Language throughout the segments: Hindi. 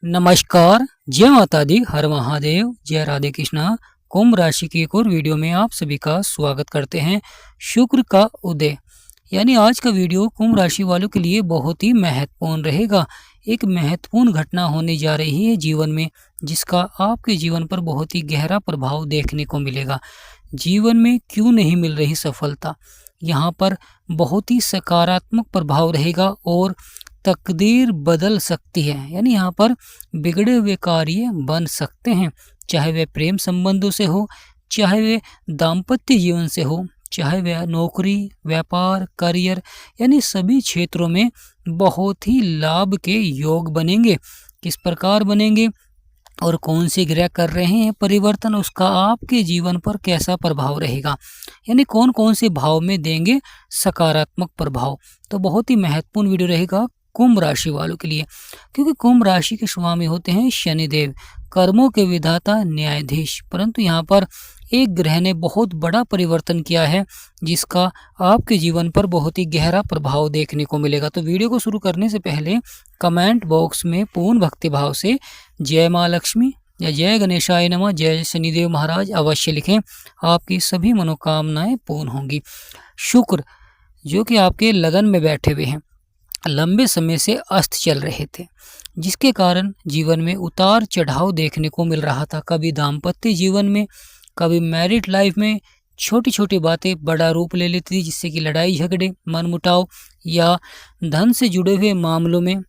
नमस्कार, जय माता दी, हर महादेव, जय राधे कृष्णा। कुंभ राशि की एक और वीडियो में आप सभी का स्वागत करते हैं। शुक्र का उदय यानी आज का वीडियो कुंभ राशि वालों के लिए बहुत ही महत्वपूर्ण रहेगा। एक महत्वपूर्ण घटना होने जा रही है जीवन में, जिसका आपके जीवन पर बहुत ही गहरा प्रभाव देखने को मिलेगा। जीवन में क्यों नहीं मिल रही सफलता, यहाँ पर बहुत ही सकारात्मक प्रभाव रहेगा और तकदीर बदल सकती है। यानी यहाँ पर बिगड़े हुए कार्य बन सकते हैं, चाहे वे प्रेम संबंधों से हो, चाहे वे दाम्पत्य जीवन से हो, चाहे वह नौकरी, व्यापार, करियर, यानी सभी क्षेत्रों में बहुत ही लाभ के योग बनेंगे। किस प्रकार बनेंगे और कौन से ग्रह कर रहे हैं परिवर्तन, उसका आपके जीवन पर कैसा प्रभाव रहेगा, यानी कौन कौन से भाव में देंगे सकारात्मक प्रभाव। तो बहुत ही महत्वपूर्ण वीडियो रहेगा कुंभ राशि वालों के लिए, क्योंकि कुंभ राशि के स्वामी होते हैं शनिदेव, कर्मों के विधाता, न्यायाधीश। परंतु यहाँ पर एक ग्रह ने बहुत बड़ा परिवर्तन किया है, जिसका आपके जीवन पर बहुत ही गहरा प्रभाव देखने को मिलेगा। तो वीडियो को शुरू करने से पहले कमेंट बॉक्स में पूर्ण भक्ति भाव से जय माँ लक्ष्मी या जय गणेशाय नमः, जय शनिदेव महाराज अवश्य लिखें। आपकी सभी मनोकामनाएं पूर्ण होंगी। शुक्र जो कि आपके लगन में बैठे हुए हैं, लंबे समय से अस्त चल रहे थे, जिसके कारण जीवन में उतार चढ़ाव देखने को मिल रहा था। कभी दाम्पत्य जीवन में, कभी मैरिड लाइफ में छोटी छोटी बातें बड़ा रूप ले लेती थी, जिससे कि लड़ाई झगड़े, मनमुटाव, या धन से जुड़े हुए मामलों में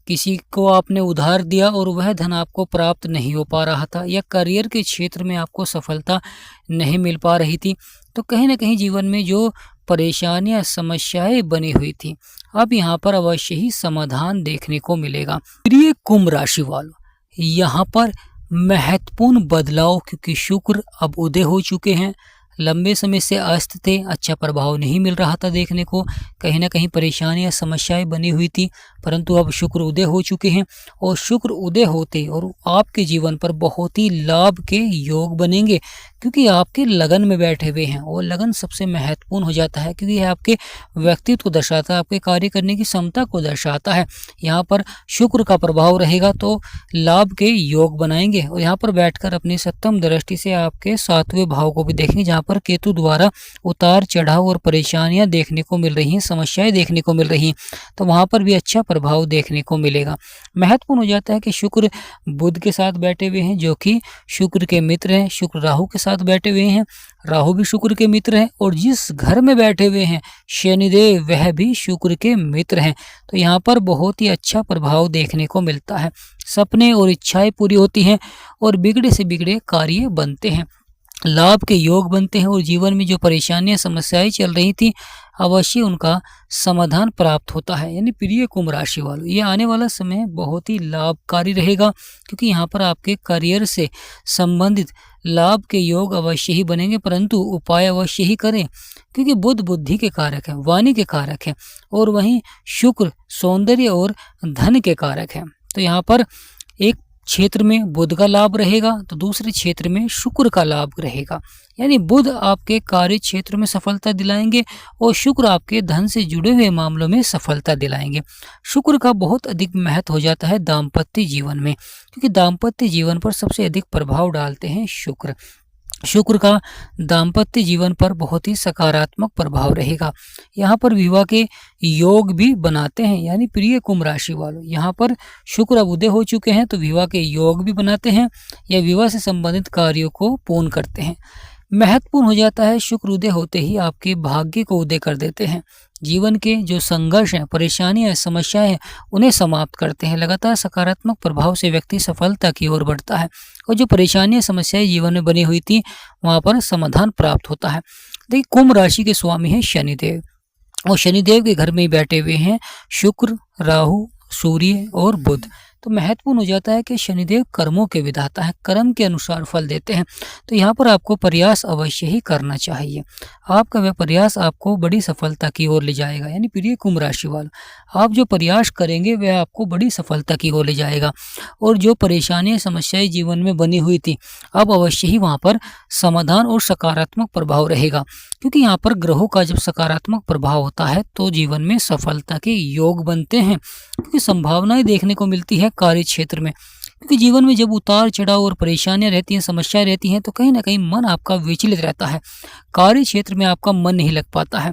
किसी को आपने उधार दिया और वह धन आपको प्राप्त नहीं हो पा रहा था, या करियर के क्षेत्र में आपको सफलता नहीं मिल पा रही थी। तो कहीं ना कहीं जीवन में जो परेशानियां, समस्याएं बनी हुई थी, अब यहाँ पर अवश्य ही समाधान देखने को मिलेगा। प्रिय कुंभ राशि वालों, यहाँ पर महत्वपूर्ण बदलाव, क्योंकि शुक्र अब उदय हो चुके हैं। लंबे समय से अस्त थे, अच्छा प्रभाव नहीं मिल रहा था देखने को, कहीं ना कहीं परेशानियां, समस्याएं बनी हुई थी, परंतु अब शुक्र उदय हो चुके हैं। और शुक्र उदय होते और आपके जीवन पर बहुत ही लाभ के योग बनेंगे, क्योंकि आपके लगन में बैठे हुए हैं। और लगन सबसे महत्वपूर्ण हो जाता है, क्योंकि यह आपके व्यक्तित्व को दर्शाता है, आपके कार्य करने की क्षमता को दर्शाता है। यहाँ पर शुक्र का प्रभाव रहेगा तो लाभ के योग बनाएंगे। और यहाँ पर बैठकर अपनी सप्तम दृष्टि से आपके सातवें भाव को भी देखेंगे, जहाँ पर केतु द्वारा उतार चढ़ाव और परेशानियां देखने को मिल रही हैं, समस्याएं देखने को मिल रही हैं, तो वहां पर भी अच्छा प्रभाव देखने को मिलेगा। महत्वपूर्ण हो जाता है कि शुक्र बुध के साथ बैठे हुए हैं, जो कि शुक्र के मित्र हैं। शुक्र राहु के साथ बैठे हुए हैं, राहु भी शुक्र के मित्र हैं। और जिस घर में बैठे हुए हैं शनिदेव, वह भी शुक्र के मित्र हैं। तो यहाँ पर बहुत ही अच्छा प्रभाव देखने को मिलता है। सपने और इच्छाएं पूरी होती हैं और बिगड़े से बिगड़े कार्य बनते हैं, लाभ के योग बनते हैं। और जीवन में जो परेशानियां, समस्याएं चल रही थी, अवश्य उनका समाधान प्राप्त होता है। यानी प्रिय कुंभ राशि वालों, ये आने वाला समय बहुत ही लाभकारी रहेगा, क्योंकि यहाँ पर आपके करियर से संबंधित लाभ के योग अवश्य ही बनेंगे, परंतु उपाय अवश्य ही करें, क्योंकि बुध बुद्धि के कारक है, वाणी के कारक है, और वहीं शुक्र सौंदर्य और धन के कारक है। तो यहाँ पर एक क्षेत्र में बुध का लाभ रहेगा तो दूसरे क्षेत्र में शुक्र का लाभ रहेगा। यानी बुध आपके कार्य क्षेत्र में सफलता दिलाएंगे और शुक्र आपके धन से जुड़े हुए मामलों में सफलता दिलाएंगे। शुक्र का बहुत अधिक महत्व हो जाता है दाम्पत्य जीवन में, क्योंकि दाम्पत्य जीवन पर सबसे अधिक प्रभाव डालते हैं शुक्र। शुक्र का दाम्पत्य जीवन पर बहुत ही सकारात्मक प्रभाव रहेगा। यहाँ पर विवाह के योग भी बनाते हैं। यानी प्रिय कुंभ राशि वालों, यहाँ पर शुक्र अब उदय हो चुके हैं तो विवाह के योग भी बनाते हैं, या विवाह से संबंधित कार्यों को पूर्ण करते हैं। महत्वपूर्ण हो जाता है, शुक्र उदय होते ही आपके भाग्य को उदय कर देते हैं। जीवन के जो संघर्ष हैं, परेशानियां, समस्याएं हैं, उन्हें समाप्त करते हैं। लगातार सकारात्मक प्रभाव से व्यक्ति सफलता की ओर बढ़ता है, और जो परेशानियां, समस्याएं जीवन में बनी हुई थी, वहां पर समाधान प्राप्त होता है। देखिए, कुंभ राशि के स्वामी हैं शनिदेव, और शनिदेव के घर में बैठे हुए हैं शुक्र, राहु, सूर्य और बुध। तो महत्वपूर्ण हो जाता है कि शनिदेव कर्मों के विधाता है, कर्म के अनुसार फल देते हैं। तो यहाँ पर आपको प्रयास अवश्य ही करना चाहिए। आपका वह प्रयास आपको बड़ी सफलता की ओर ले जाएगा। यानी प्रिय कुंभ राशि वालों, आप जो प्रयास करेंगे वह आपको बड़ी सफलता की ओर ले जाएगा। और जो परेशानियां, समस्याएं जीवन में बनी हुई थी, अब अवश्य ही वहाँ पर समाधान और सकारात्मक प्रभाव रहेगा, क्योंकि यहाँ पर ग्रहों का जब सकारात्मक प्रभाव होता है तो जीवन में सफलता के योग बनते हैं, क्योंकि संभावनाएं देखने को मिलती है कार्य क्षेत्र में, क्योंकि जीवन में जब उतार चढ़ाव और परेशानियां रहती हैं, समस्याएं रहती हैं, तो कहीं ना कहीं मन आपका विचलित रहता है। कार्य क्षेत्र में आपका मन नहीं लग पाता है।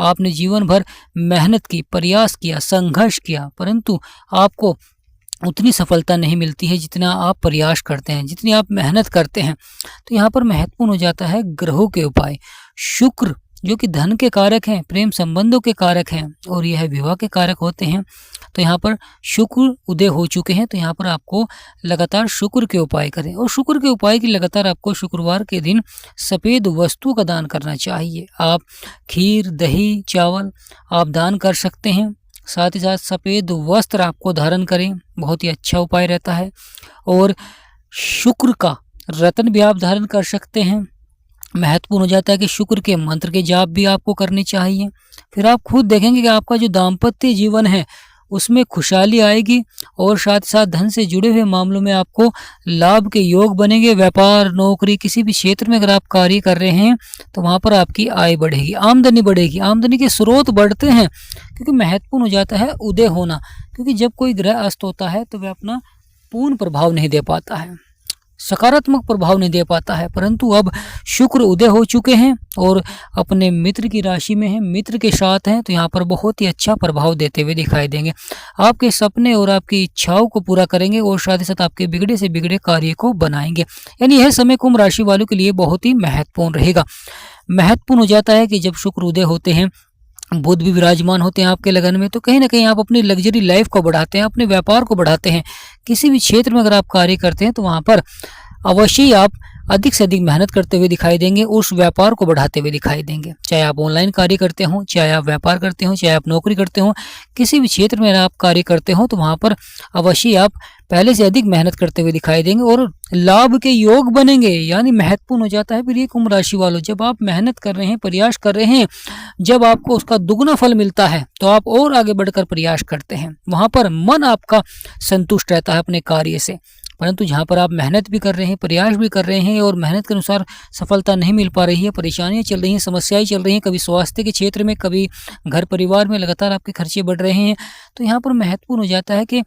आपने जीवन भर मेहनत की, प्रयास किया, संघर्ष किया, परंतु आपको उतनी सफलता नहीं मिलती है जितना आप प्रयास करते हैं, जितनी आप मेहनत करते हैं। तो यहाँ पर महत्वपूर्ण हो जाता है ग्रहों के उपाय। शुक्र जो कि धन के कारक हैं, प्रेम संबंधों के कारक हैं और यह विवाह के कारक होते हैं। तो यहाँ पर शुक्र उदय हो चुके हैं, तो यहाँ पर आपको लगातार शुक्र के उपाय करें। और शुक्र के उपाय की लगातार आपको शुक्रवार के दिन सफ़ेद वस्तु का दान करना चाहिए। आप खीर, दही, चावल आप दान कर सकते हैं। साथ ही साथ सफ़ेद वस्त्र आपको धारण करें, बहुत ही अच्छा उपाय रहता है। और शुक्र का रत्न भी आप धारण कर सकते हैं। महत्वपूर्ण हो जाता है कि शुक्र के मंत्र के जाप भी आपको करने चाहिए। फिर आप खुद देखेंगे कि आपका जो दाम्पत्य जीवन है उसमें खुशहाली आएगी और साथ ही साथ धन से जुड़े हुए मामलों में आपको लाभ के योग बनेंगे। व्यापार, नौकरी, किसी भी क्षेत्र में अगर आप कार्य कर रहे हैं तो वहाँ पर आपकी आय बढ़ेगी, आमदनी बढ़ेगी, आमदनी के स्रोत बढ़ते हैं। क्योंकि महत्वपूर्ण हो जाता है उदय होना, क्योंकि जब कोई ग्रह अस्त होता है तो वह अपना पूर्ण प्रभाव नहीं दे पाता है, सकारात्मक प्रभाव नहीं दे पाता है। परंतु अब शुक्र उदय हो चुके हैं और अपने मित्र की राशि में हैं, मित्र के साथ हैं, तो यहाँ पर बहुत ही अच्छा प्रभाव देते हुए दिखाई देंगे। आपके सपने और आपकी इच्छाओं को पूरा करेंगे और साथ ही साथ आपके बिगड़े से बिगड़े कार्य को बनाएंगे। यानी यह समय कुंभ राशि वालों के लिए बहुत ही महत्वपूर्ण रहेगा। महत्वपूर्ण हो जाता है कि जब शुक्र उदय होते हैं, बुध भी विराजमान होते हैं आपके लगन में, तो कहीं ना कहीं आप अपनी लग्जरी लाइफ को बढ़ाते हैं, अपने व्यापार को बढ़ाते हैं। किसी भी क्षेत्र में अगर आप कार्य करते हैं तो वहाँ पर अवश्य ही आप अधिक से अधिक मेहनत करते हुए दिखाई देंगे, उस व्यापार को बढ़ाते हुए दिखाई देंगे। चाहे आप ऑनलाइन कार्य करते हो, चाहे आप व्यापार करते हो, चाहे आप नौकरी करते हो, किसी भी क्षेत्र में आप कार्य करते हो तो वहाँ पर अवश्य आप पहले से अधिक मेहनत करते हुए दिखाई देंगे और लाभ के योग बनेंगे। यानी महत्वपूर्ण हो जाता है फिर ये कुंभ राशि वालों, जब आप मेहनत कर रहे हैं, प्रयास कर रहे हैं, जब आपको उसका दुगना फल मिलता है तो आप और आगे बढ़कर प्रयास करते हैं। वहाँ पर मन आपका संतुष्ट रहता है अपने कार्य से। परंतु जहाँ पर आप मेहनत भी कर रहे हैं, प्रयास भी कर रहे हैं और मेहनत के अनुसार सफलता नहीं मिल पा रही है, परेशानियाँ चल रही हैं, समस्याएं चल रही हैं, कभी स्वास्थ्य के क्षेत्र में, कभी घर परिवार में लगातार आपके खर्चे बढ़ रहे हैं, तो यहाँ पर महत्वपूर्ण हो जाता है कि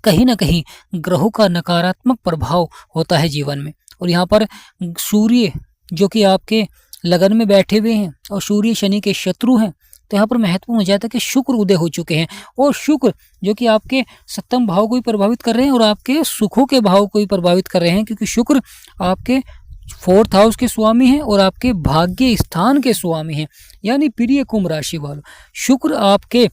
कहीं ना कहीं ग्रहों का नकारात्मक प्रभाव होता है जीवन में। और यहाँ पर सूर्य जो कि आपके लगन में बैठे हुए हैं और सूर्य शनि के शत्रु हैं, तो यहाँ पर महत्वपूर्ण हो जाता है कि शुक्र उदय हो चुके हैं और शुक्र जो कि आपके सप्तम भाव को भी प्रभावित कर रहे हैं और आपके सुखों के भाव को भी प्रभावित कर रहे हैं, क्योंकि शुक्र आपके 4th हाउस के स्वामी हैं और आपके भाग्य स्थान के स्वामी हैं। यानी प्रिय कुंभ राशि वालों, शुक्र आपके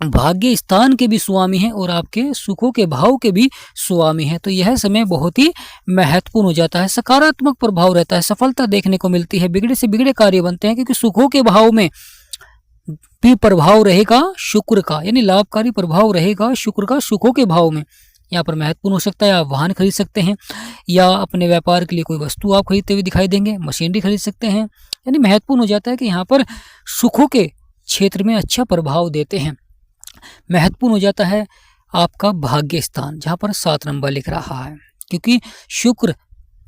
भाग्य स्थान के भी स्वामी हैं और आपके सुखों के भाव के भी स्वामी हैं। तो यह समय बहुत ही महत्वपूर्ण हो जाता है, सकारात्मक प्रभाव रहता है, सफलता देखने को मिलती है, बिगड़े से बिगड़े कार्य बनते हैं, क्योंकि सुखों के भाव में भी प्रभाव रहेगा शुक्र का, यानी लाभकारी प्रभाव रहेगा शुक्र का सुखों के भाव में। यहाँ पर महत्वपूर्ण हो सकता है आप वाहन खरीद सकते हैं या अपने व्यापार के लिए कोई वस्तु आप खरीदते हुए दिखाई देंगे, मशीनरी खरीद सकते हैं। यानी महत्वपूर्ण हो जाता है कि यहाँ पर सुखों के क्षेत्र में अच्छा प्रभाव देते हैं। महत्वपूर्ण हो जाता है आपका भाग्य स्थान, जहाँ पर 7 नंबर लिख रहा है, क्योंकि शुक्र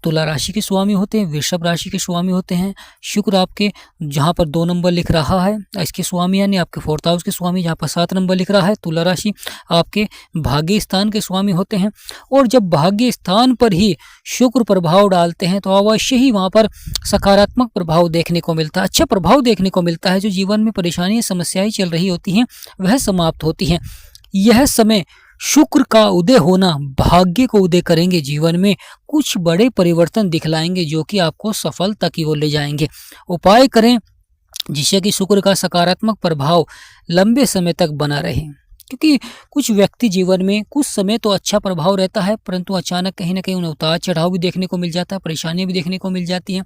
तुला राशि के स्वामी होते हैं, वृषभ राशि के स्वामी होते हैं। शुक्र आपके जहाँ पर 2 नंबर लिख रहा है इसके स्वामी, यानी आपके 4th हाउस के स्वामी, जहाँ पर 7 नंबर लिख रहा है तुला राशि, आपके भाग्य स्थान के स्वामी होते हैं। और जब भाग्य स्थान पर ही शुक्र प्रभाव डालते हैं तो अवश्य ही वहाँ पर सकारात्मक प्रभाव देखने को मिलता है, अच्छा प्रभाव देखने को मिलता है। जो जीवन में परेशानियाँ, समस्याएं चल रही होती हैं वह समाप्त होती हैं। यह समय शुक्र का उदय होना भाग्य को उदय करेंगे, जीवन में कुछ बड़े परिवर्तन दिखलाएंगे जो कि आपको सफलता की ओर ले जाएंगे। उपाय करें जिससे कि शुक्र का सकारात्मक प्रभाव लंबे समय तक बना रहे, क्योंकि कुछ व्यक्ति जीवन में कुछ समय तो अच्छा प्रभाव रहता है, परंतु अचानक कहीं ना कहीं उन्हें उतार चढ़ाव भी देखने को मिल जाता है, परेशानियां भी देखने को मिल जाती हैं।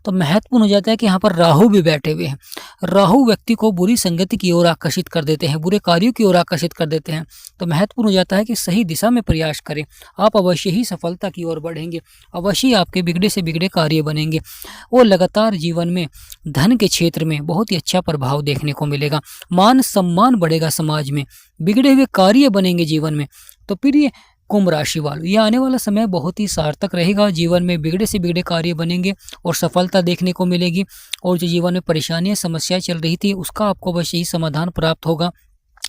तो महत्वपूर्ण हो जाता है कि यहाँ पर राहु भी बैठे हुए हैं। राहु व्यक्ति को बुरी संगति की ओर आकर्षित कर देते हैं, बुरे कार्यों की ओर आकर्षित कर देते हैं। तो महत्वपूर्ण हो जाता है कि सही दिशा में प्रयास करें, आप अवश्य ही सफलता की ओर बढ़ेंगे, अवश्य ही आपके बिगड़े से बिगड़े कार्य बनेंगे और लगातार जीवन में धन के क्षेत्र में बहुत ही अच्छा प्रभाव देखने को मिलेगा। मान सम्मान बढ़ेगा, समाज में बिगड़े हुए कार्य बनेंगे जीवन में। तो फिर ये कुंभ राशि वालों, यह आने वाला समय बहुत ही सार्थक रहेगा। जीवन में बिगड़े से बिगड़े कार्य बनेंगे और सफलता देखने को मिलेगी। और जो जीवन में परेशानियां, समस्याएं चल रही थी उसका आपको अवश्य ही समाधान प्राप्त होगा।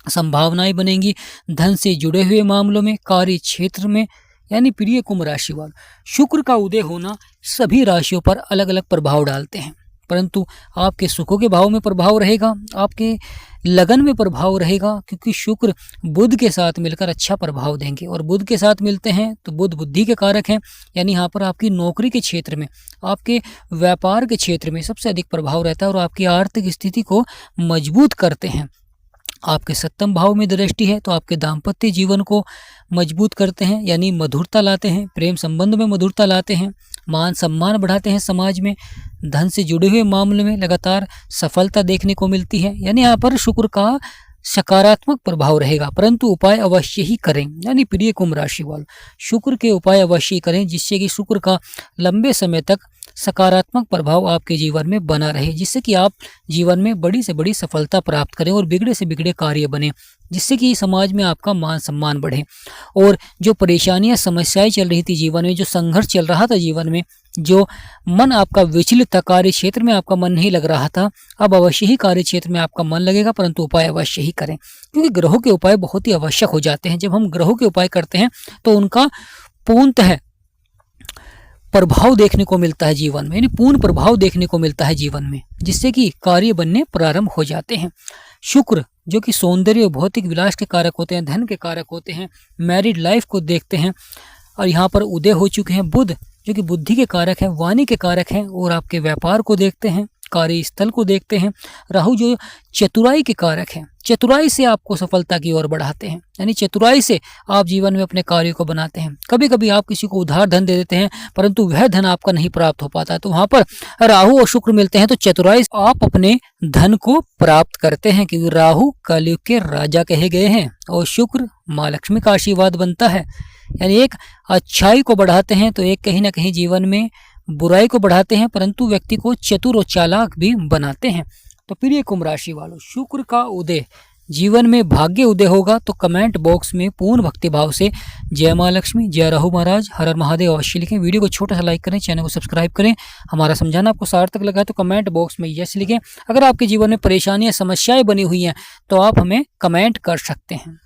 संभावनाएं बनेंगी धन से जुड़े हुए मामलों में, कार्य क्षेत्र में। यानी प्रिय कुंभ राशि वालों, शुक्र का उदय होना सभी राशियों पर अलग अलग प्रभाव डालते हैं, परंतु आपके सुखों के भाव में प्रभाव रहेगा, आपके लगन में प्रभाव रहेगा, क्योंकि शुक्र बुध के साथ मिलकर अच्छा प्रभाव देंगे। और बुध के साथ मिलते हैं तो बुध बुद्धि के कारक हैं, यानी यहाँ पर आपकी नौकरी के क्षेत्र में, आपके व्यापार के क्षेत्र में सबसे अधिक प्रभाव रहता है और आपकी आर्थिक स्थिति को मजबूत करते हैं। आपके सप्तम भाव में दृष्टि है तो आपके दाम्पत्य जीवन को मजबूत करते हैं, यानी मधुरता लाते हैं, प्रेम संबंध में मधुरता लाते हैं, मान सम्मान बढ़ाते हैं समाज में, धन से जुड़े हुए मामले में लगातार सफलता देखने को मिलती है। यानी यहाँ पर शुक्र का सकारात्मक प्रभाव रहेगा, परंतु उपाय अवश्य ही करें। यानी प्रिय कुंभ राशि वालों, शुक्र के उपाय अवश्य ही करें जिससे कि शुक्र का लंबे समय तक सकारात्मक प्रभाव आपके जीवन में बना रहे, जिससे कि आप जीवन में बड़ी से बड़ी सफलता प्राप्त करें और बिगड़े से बिगड़े कार्य बने, जिससे कि समाज में आपका मान सम्मान बढ़े। और जो परेशानियां समस्याएं चल रही थी जीवन में, जो संघर्ष चल रहा था जीवन में, जो मन आपका विचलित था, कार्य क्षेत्र में आपका मन नहीं लग रहा था, अब अवश्य ही कार्य क्षेत्र में आपका मन लगेगा, परंतु उपाय अवश्य ही करें, क्योंकि ग्रहों के उपाय बहुत ही आवश्यक हो जाते हैं। जब हम ग्रहों के उपाय करते हैं तो उनका पूर्णतः प्रभाव देखने को मिलता है जीवन में, यानी पूर्ण प्रभाव देखने को मिलता है जीवन में, जिससे कि कार्य बनने प्रारंभ हो जाते हैं। शुक्र जो कि सौंदर्य भौतिक विलास के कारक होते हैं, धन के कारक होते हैं, मैरिड लाइफ को देखते हैं, और यहाँ पर उदय हो चुके हैं बुध जो कि बुद्धि के कारक हैं, वाणी के कारक हैं, और आपके व्यापार को देखते हैं, कार्यस्थल को देखते हैं। राहु जो चतुराई के कारक हैं, चतुराई से आपको सफलता की ओर बढ़ाते हैं, यानी चतुराई से आप जीवन में अपने कार्यों को बनाते हैं। कभी कभी आप किसी को उधार धन दे देते हैं, परंतु वह धन आपका नहीं प्राप्त हो पाता, तो वहां पर राहु और शुक्र मिलते हैं तो चतुराई से आप अपने धन को प्राप्त करते हैं, क्योंकि राहु कलयुग के राजा कहे गए हैं और शुक्र माँ लक्ष्मी का आशीर्वाद बनता है। यानी एक अच्छाई को बढ़ाते हैं तो एक कहीं ना कहीं जीवन में बुराई को बढ़ाते हैं, परंतु व्यक्ति को चतुर और चालाक भी बनाते हैं। तो प्रिय कुंभ राशि वालों, शुक्र का उदय जीवन में भाग्य उदय होगा तो कमेंट बॉक्स में पूर्ण भक्ति भाव से जय माँ लक्ष्मी, जय राहु महाराज, हर हर महादेव अवश्य लिखें। वीडियो को छोटा सा लाइक करें, चैनल को सब्सक्राइब करें। हमारा समझाना आपको सार्थक लगा तो कमेंट बॉक्स में यस लिखें। अगर आपके जीवन में परेशानियां समस्याएं बनी हुई हैं तो आप हमें कमेंट कर सकते हैं।